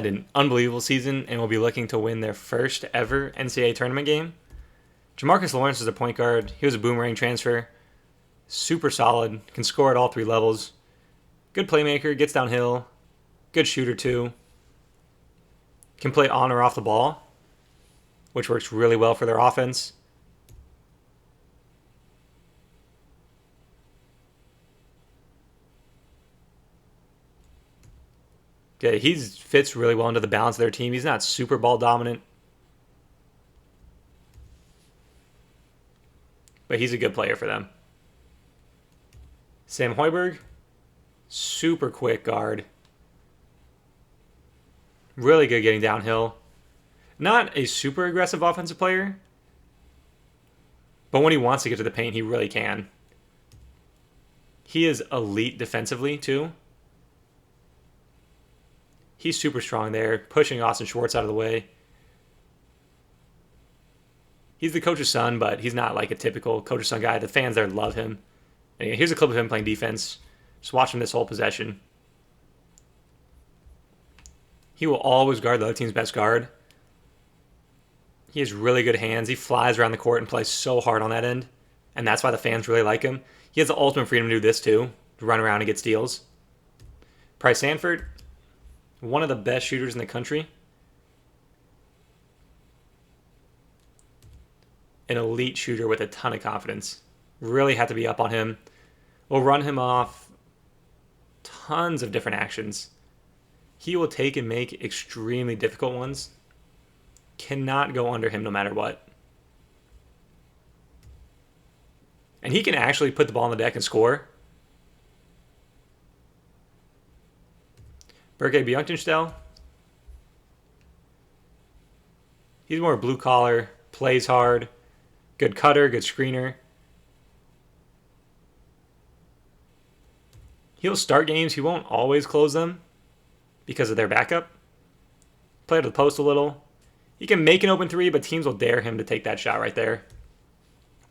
Had an unbelievable season and will be looking to win their first ever NCAA tournament game. Jamarcus Lawrence is a point guard. He was a boomerang transfer. Super solid. Can score at all three levels. Good playmaker. Gets downhill. Good shooter too. Can play on or off the ball, which works really well for their offense. Yeah, he fits really well into the balance of their team. He's not super ball dominant, but he's a good player for them. Sam Hoiberg, super quick guard. Really good getting downhill. Not a super aggressive offensive player, but when he wants to get to the paint, he really can. He is elite defensively, too. He's super strong there, pushing Austin Schwartz out of the way. He's the coach's son, but he's not like a typical coach's son guy. The fans there love him. And here's a clip of him playing defense. Just watch him this whole possession. He will always guard the other team's best guard. He has really good hands. He flies around the court and plays so hard on that end. And that's why the fans really like him. He has the ultimate freedom to do this too, to run around and get steals. Price Sanford, one of the best shooters in the country. An elite shooter with a ton of confidence. Really have to be up on him. We'll run him off tons of different actions. He will take and make extremely difficult ones. Cannot go under him no matter what. And he can actually put the ball on the deck and score. Berke Bjorkenstel. He's more blue collar, plays hard, good cutter, good screener. He'll start games. He won't always close them because of their backup. Play to the post a little. He can make an open three, but teams will dare him to take that shot right there.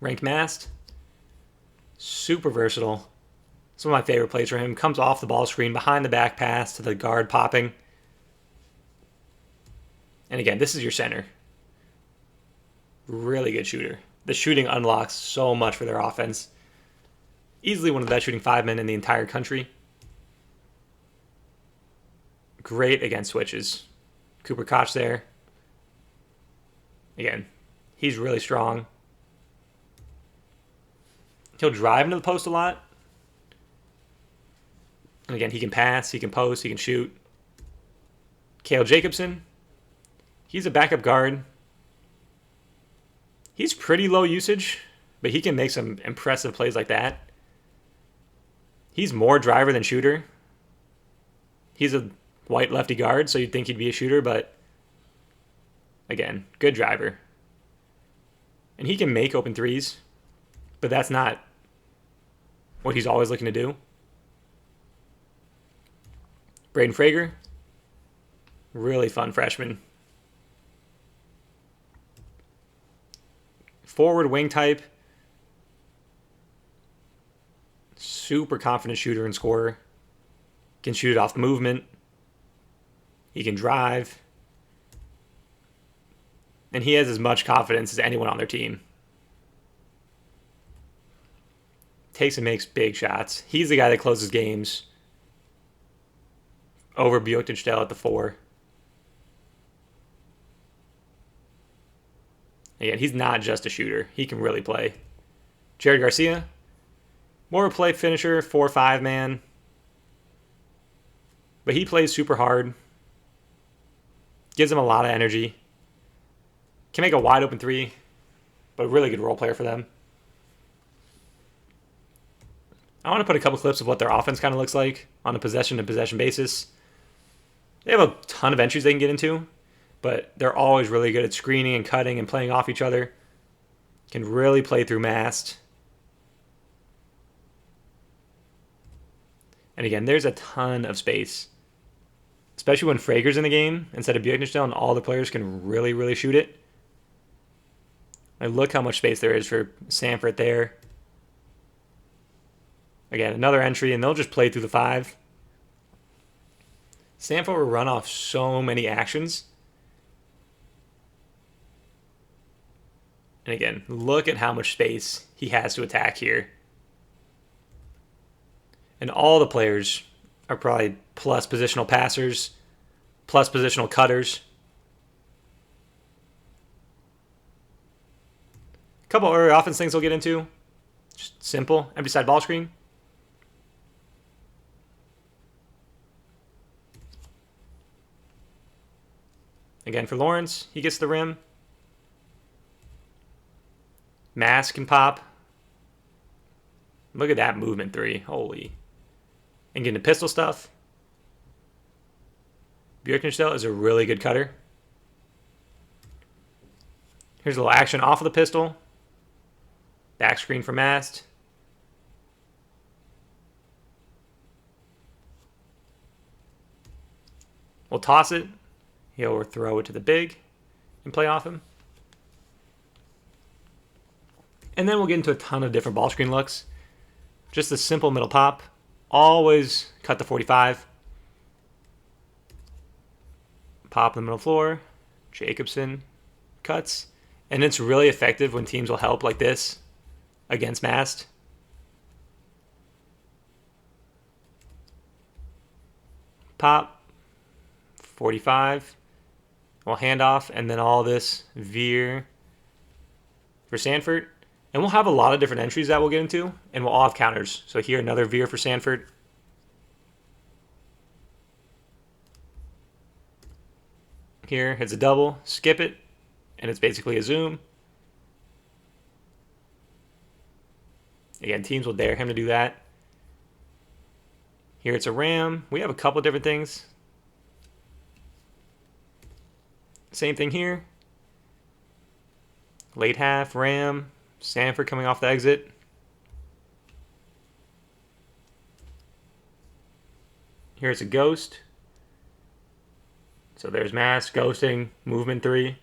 Rank Mast. Super versatile. Some of my favorite plays for him. Comes off the ball screen, behind the back pass to the guard popping. And again, this is your center. Really good shooter. The shooting unlocks so much for their offense. Easily one of the best shooting 5 men in the entire country. Great against switches. Cooper Koch there. Again, he's really strong. He'll drive into the post a lot. And again, he can pass, he can post, he can shoot. Cale Jacobson. He's a backup guard. He's pretty low usage, but he can make some impressive plays like that. He's more driver than shooter. He's a white lefty guard, so you'd think he'd be a shooter, but again, good driver. And he can make open threes, but that's not what he's always looking to do. Braden Frager, really fun freshman. Forward wing type. Super confident shooter and scorer. Can shoot it off movement. He can drive. And he has as much confidence as anyone on their team. Takes and makes big shots. He's the guy that closes games over Bjorkenstel at the 4. Again, he's not just a shooter. He can really play. Jared Garcia, more of a play finisher, 4-5 man. But he plays super hard. Gives him a lot of energy. Can make a wide open three, but a really good role player for them. I want to put a couple clips of what their offense kind of looks like on a possession-to-possession basis. They have a ton of entries they can get into, but they're always really good at screening and cutting and playing off each other. Can really play through Mast. And again, there's a ton of space. Especially when Frager's in the game instead of Bjorkenstel, and all the players can really, really shoot it. Like, look how much space there is for Sanford there. Again, another entry, and they'll just play through the 5. Sanford will run off so many actions. And again, look at how much space he has to attack here. And all the players are probably plus positional passers, plus positional cutters. A couple other offense things we'll get into. Just simple, empty side ball screen. Again, for Lawrence, he gets the rim. Mass can pop. Look at that movement three. Holy. And getting the pistol stuff. Bjorkenstel is a really good cutter. Here's a little action off of the pistol. Back screen for Mast. We'll toss it. He'll throw it to the big and play off him. And then we'll get into a ton of different ball screen looks. Just a simple middle pop. Always cut the 45. Pop in the middle floor. Jacobson cuts. And it's really effective when teams will help like this against Mast. Pop. 45. We'll hand off. And then all this veer for Sanford. And we'll have a lot of different entries that we'll get into, and we'll all have counters. So here, another veer for Sanford. Here, it's a double, skip it, and it's basically a zoom. Again, teams will dare him to do that. Here, it's a ram. We have a couple different things. Same thing here. Late half, ram. Sanford coming off the exit. Here's a ghost. So there's Mass, ghosting, movement 3.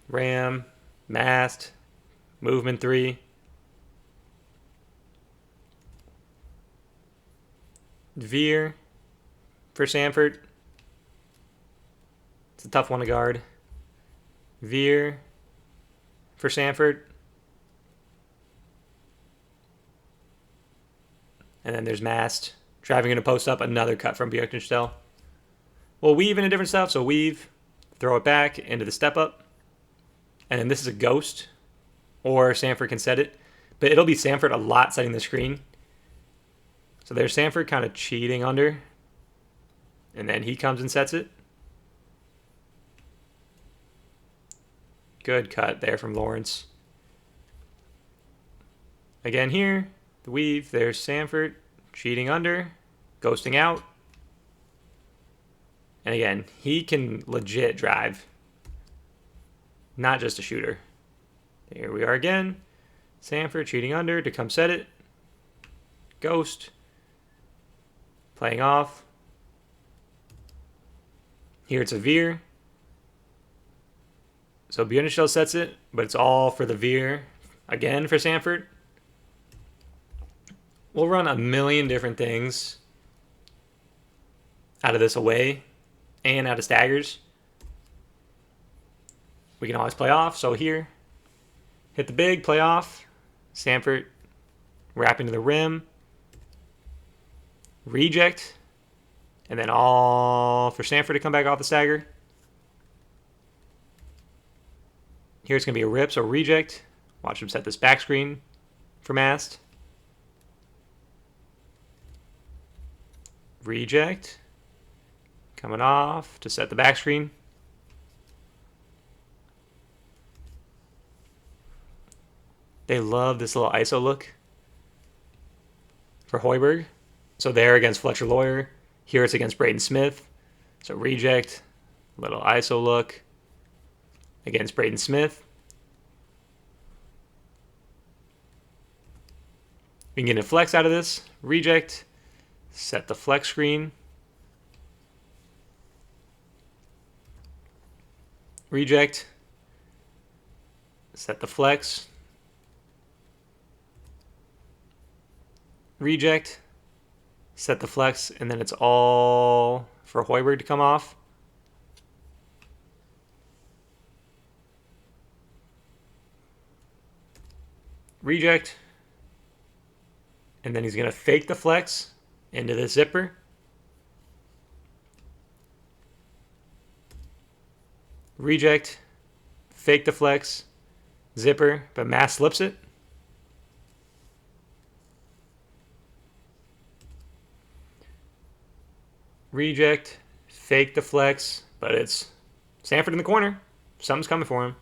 Ram, mast, movement 3. Veer for Sanford. It's a tough one to guard. Veer for Sanford. And then there's Mast. Driving in a post up, another cut from Bjorkenstel. We'll weave into different stuff, so weave, throw it back into the step up. And then this is a ghost, or Sanford can set it. But it'll be Sanford a lot setting the screen. So there's Sanford kind of cheating under. And then he comes and sets it. Good cut there from Lawrence. Again here, the weave. There's Sanford cheating under, ghosting out. And again, he can legit drive. Not just a shooter. Here we are again. Sanford cheating under to come set it. Ghost. Playing off. Here it's a veer. So Bjorkenstel sets it, but it's all for the veer. Again for Sanford. We'll run a million different things out of this away and out of staggers. We can always play off. So here, hit the big, play off. Sanford wrapping to the rim. Reject. And then all for Sanford to come back off the stagger. Here it's going to be a rip, so reject. Watch him set this back screen for Mast. Reject. Coming off to set the back screen. They love this little ISO look for Hoiberg. So there against Fletcher Lawyer. Here it's against Braden Smith. So reject. Little ISO look against Braden Smith. We can get a flex out of this. Reject. Set the flex screen. Reject. Set the flex. Reject. set the flex, and then it's all for Hoiberg to come off. Reject. And then he's going to fake the flex into the zipper. Reject. Fake the flex. Zipper, but Mass slips it. Reject. Fake the flex, but it's Sanford in the corner. Something's coming for him.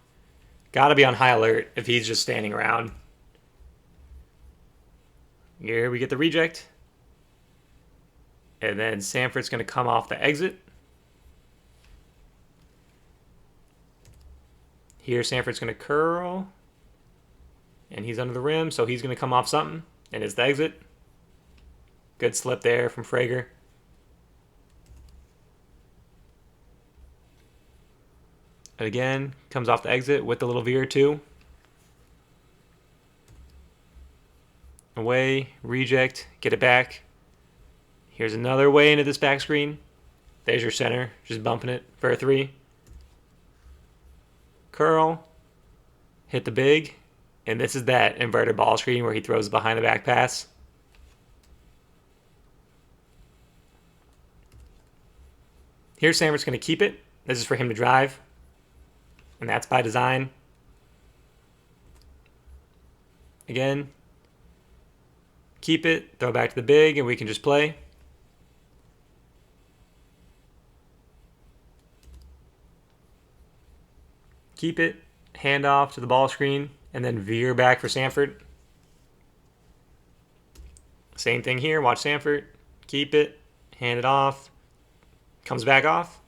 Got to be on high alert if he's just standing around. Here we get the reject. And then Sanford's going to come off the exit. Here Sanford's going to curl. And he's under the rim, so he's going to come off something. And it's the exit. Good slip there from Frager. And again, comes off the exit with the little veer too. Away, reject, get it back. Here's another way into this back screen. There's your center, just bumping it for a three. Curl, hit the big, and this is that inverted ball screen where he throws behind the back pass. Here's Sanford's going to keep it. This is for him to drive, and that's by design. Again, keep it, throw back to the big, and we can just play. Keep it, hand off to the ball screen, and then veer back for Sanford. Same thing here, watch Sanford. Keep it, hand it off, comes back off.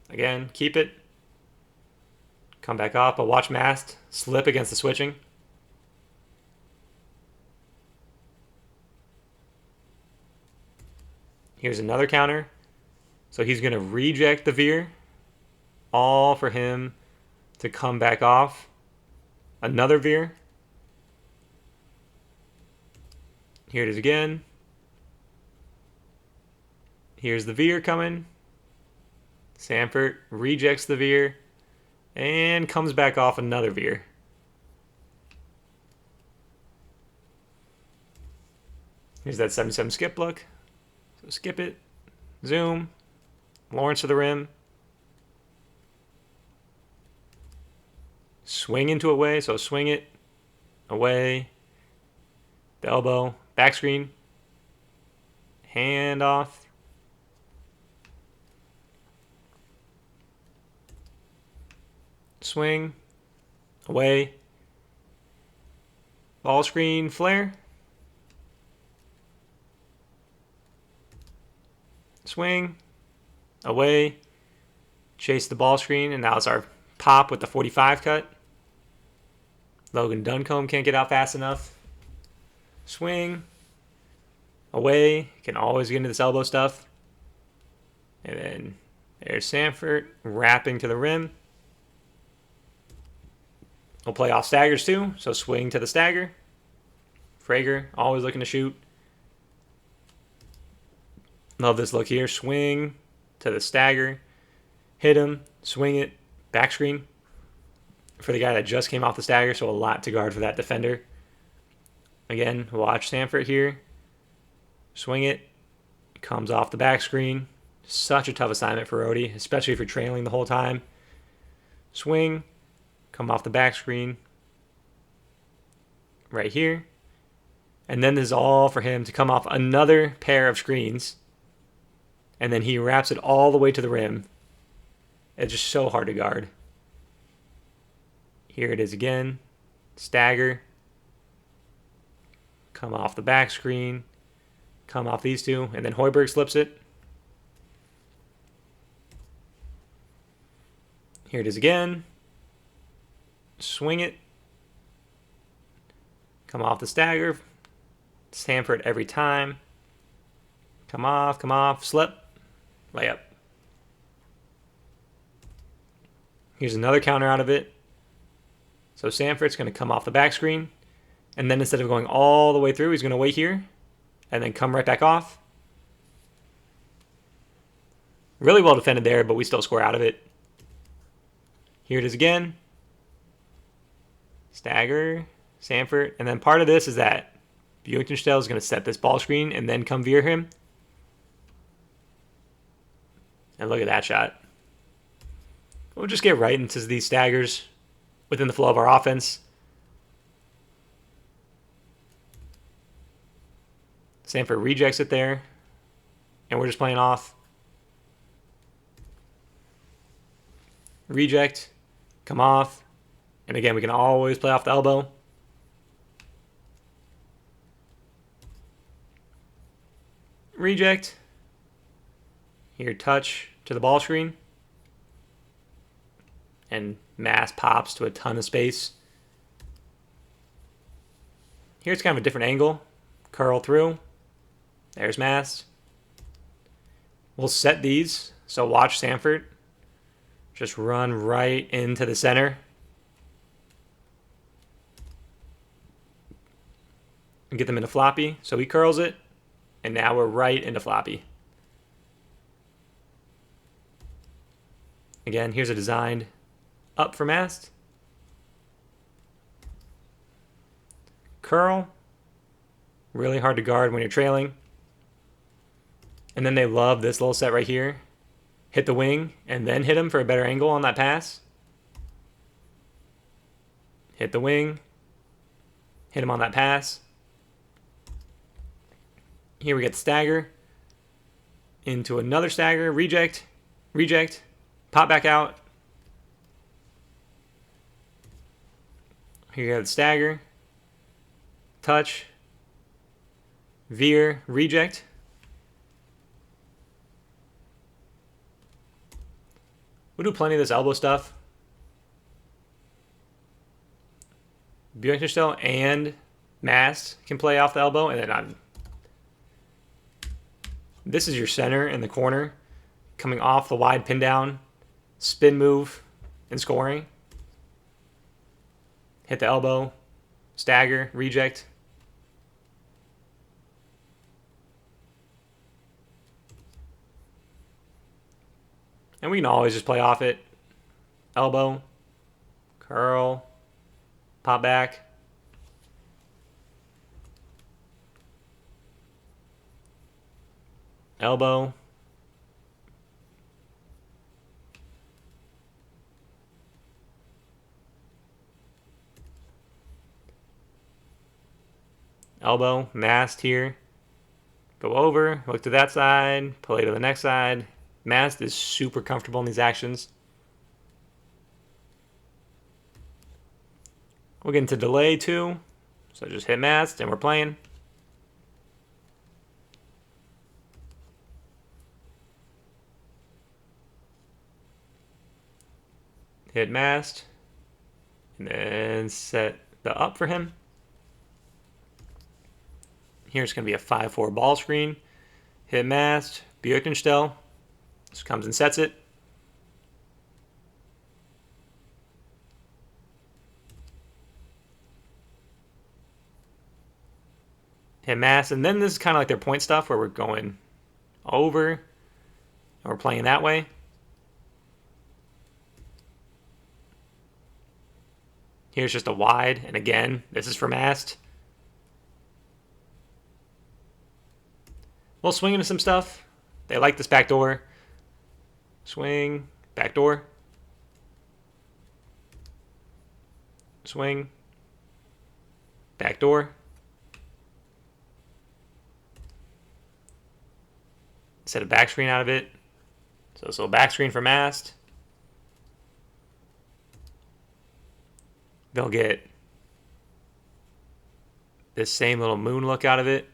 Again, keep it, come back off, but watch Mast slip against the switching. Here's another counter. So he's going to reject the veer, all for him to come back off. Another veer. Here it is again. Here's the veer coming. Sanford rejects the veer and comes back off another veer. Here's that 7-7 skip look. So skip it, zoom, Lawrence to the rim. Swing into away, so swing it, away, the elbow, back screen, hand off. Swing, away, ball screen, flare. Swing, away, chase the ball screen, and now it's our pop with the 45 cut. Logan Duncombe can't get out fast enough. Swing, away, can always get into this elbow stuff. And then there's Sanford wrapping to the rim. We'll play off staggers too, so swing to the stagger. Frager, always looking to shoot. Love this look here. Swing to the stagger. Hit him. Swing it. Back screen. For the guy that just came off the stagger, so a lot to guard for that defender. Again, watch Sanford here. Swing it. Comes off the back screen. Such a tough assignment for Rhodey, especially if you're trailing the whole time. Swing. Come off the back screen. Right here. And then this is all for him to come off another pair of screens. And then he wraps it all the way to the rim. It's just so hard to guard. Here it is again. Stagger. Come off the back screen. Come off these two. And then Hoiberg slips it. Here it is again. Swing it. Come off the stagger. Sanford every time. Come off, slip. Layup. Here's another counter out of it. So Sanford's going to come off the back screen And then instead of going all the way through, he's going to wait here and then come right back off. Really well defended there, but we still score out of it. Here it is again. Stagger, Sanford. And then part of this is that Buickenstel is going to set this ball screen and then come veer him. And look at that shot. We'll just get right into these staggers within the flow of our offense. Sanford rejects it there. And we're just playing off. Reject. Come off. And again, we can always play off the elbow. Reject. Here, touch to the ball screen. And mass pops to a ton of space. Here's kind of a different angle. Curl through. There's mass. We'll set these. So watch Sanford. Just run right into the center. And get them into floppy. So he curls it. And now we're right into floppy. Again, here's a designed up for mast. Curl. Really hard to guard when you're trailing. And then they love this little set right here. Hit the wing and then hit him for a better angle on that pass. Hit the wing. Hit him on that pass. Here we get the stagger. Into another stagger. Reject. Reject. Pop back out. Here you have the stagger. Touch. Veer. Reject. We'll do plenty of this elbow stuff. Buickenstel and Mast can play off the elbow, and then this is your center in the corner, coming off the wide pin down, spin move, and scoring. Hit the elbow, stagger, reject. And we can always just play off it. Elbow, curl, pop back. Elbow. Elbow, mast here. Go over, look to that side, play to the next side. Mast is super comfortable in these actions. We'll get into delay too. So just hit mast and we're playing. Hit mast. And then set the up for him. Here's going to be a 5-4 ball screen. Hit mast. Buickenstel. This comes and sets it. Hit mast. And then this is kind of like their point stuff where we're going over. And we're playing that way. Here's just a wide. And again, this is for mast. We'll swing into some stuff. They like this back door. Swing, back door. Swing, back door. Set a back screen out of it. So this little back screen for mast. They'll get this same little moon look out of it.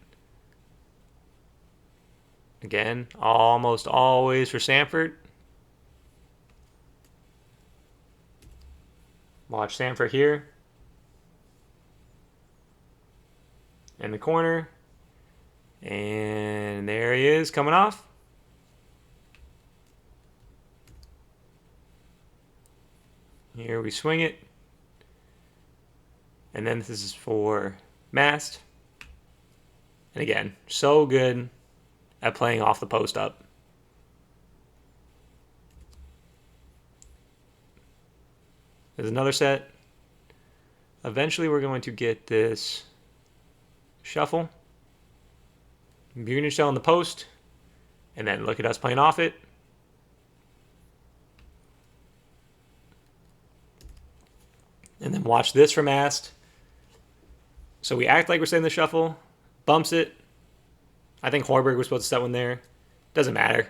Again, almost always for Sanford. Watch Sanford here. In the corner. And there he is coming off. Here we swing it. And then this is for Mast. And again, so good at playing off the post up. There's another set. Eventually we're going to get this shuffle. Union shell in the post. And then look at us playing off it. And then watch this from mast. So we act like we're setting the shuffle. Bumps it. I think Hoiberg was supposed to set one there. Doesn't matter.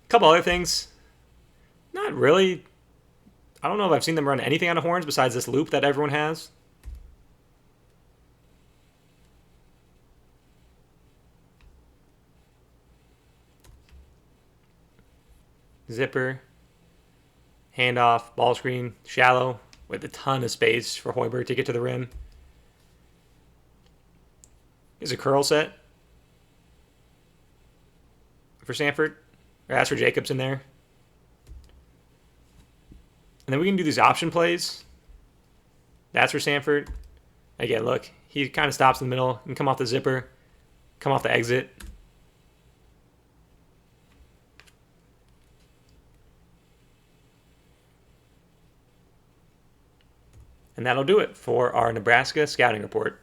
A couple other things. Not really. I don't know if I've seen them run anything out of horns besides this loop that everyone has. Zipper. Handoff. Ball screen. Shallow. With a ton of space for Hoiberg to get to the rim. Here's a curl set for Sanford. Or that's for Jacobs in there. And then we can do these option plays. That's for Sanford. Again, look. He kind of stops in the middle. He can come off the zipper. Come off the exit. And that'll do it for our Nebraska scouting report.